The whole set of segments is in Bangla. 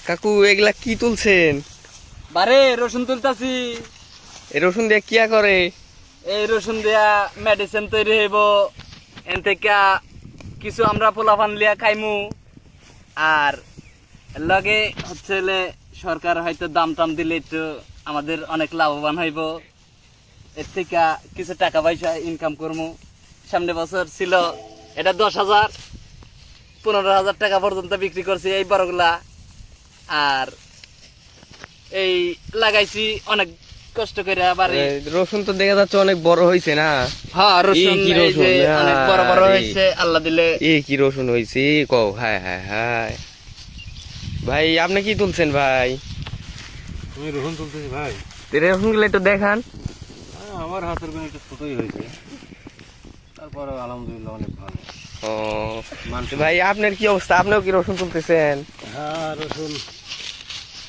কাকু এগুলা কি তুলছেন? বারে রসুন তুলতাছি। এই রসুন দিয়ে কিয়া করে? এই রসুন দিয়া মেডিসিন তৈরি হইব, এন থেকে কিছু আমরা পোলাপান লিয়া খাইমু। আর লগে হচ্ছে সরকার হয়তো দাম টাম দিলে একটু আমাদের অনেক লাভবান হইব। এর থেকে কিছু টাকা পয়সা ইনকাম করবো। সামনে বছর ছিল এটা 10,000, 15,000 টাকা পর্যন্ত বিক্রি করছি এই বড়গুলা। আর এই লাগাইছি অনেক কষ্ট করে। আবার রসুন তো দেখা যাচ্ছে অনেক বড় হয়েছে না? হ্যাঁ, রসুন কি এই যে রসুন? অনেক বড় বড় আরে, হয়েছে আল্লাহ দিলে। কি রসুন হয়েছে কও? হায় হায় হায় ভাই, আপনি কি তুলছেন ভাই? আমি রসুন তুলতেছি ভাই। রসুন গুলো একটু দেখান। আমার হাতের গুলো একটু ছোটই হয়েছে, তারপরে আলহামদুলিল্লাহ অনেক ভালো। ও ভাই, আপনার কি অবস্থা? আপনিও কি রসুন তুলতেছেন? হ্যাঁ, রসুন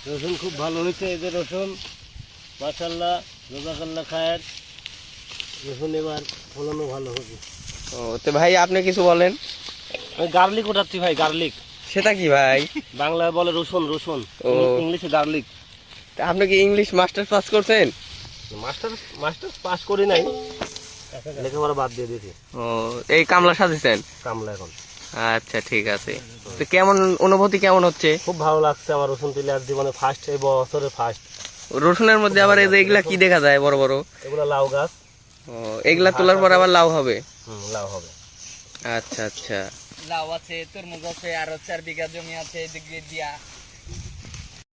রসুন খুব ভালো হয়েছে। এই যে রসুন, মাশাআল্লাহ, জাযাকাল্লাহ খায়ের। রসুন এবার ফলনও ভালো হবে। ও তো ভাই, আপনি কিছু বলেন। আমি গার্লিক ওঠাচ্ছি ভাই, গার্লিক। সেটা কি ভাই? বাংলায় বলে রসুন, রসুন, ও। ইংলিশে গার্লিক। তা আপনি কি ইংলিশ মাস্টার পাস করছেন? মাস্টার মাস্টার পাস করি নাই, লেখাপড়া বাদ দিয়ে দিয়েছি। ও, এই কামলা সাজেছেন? কামলা এখন। আচ্ছা, ঠিক আছে। তো কেমন অনুভূতি কেমন হচ্ছে? খুব ভালো লাগছে আমার রসুন তুলে, আর জীবনে ফার্স্ট, এই বছরে ফার্স্ট। রসুনের মধ্যে আবার এই যে এগুলা কি দেখা যায় বড় বড়? এগুলো লাউ গাছ। ও, এগুলা তোলার পর আবার লাউ হবে? লাউ হবে। আচ্ছা আচ্ছা। লাউ আছে, তরমুজ আছে, আর 4 বিঘা জমি আছে এদিক দিয়া।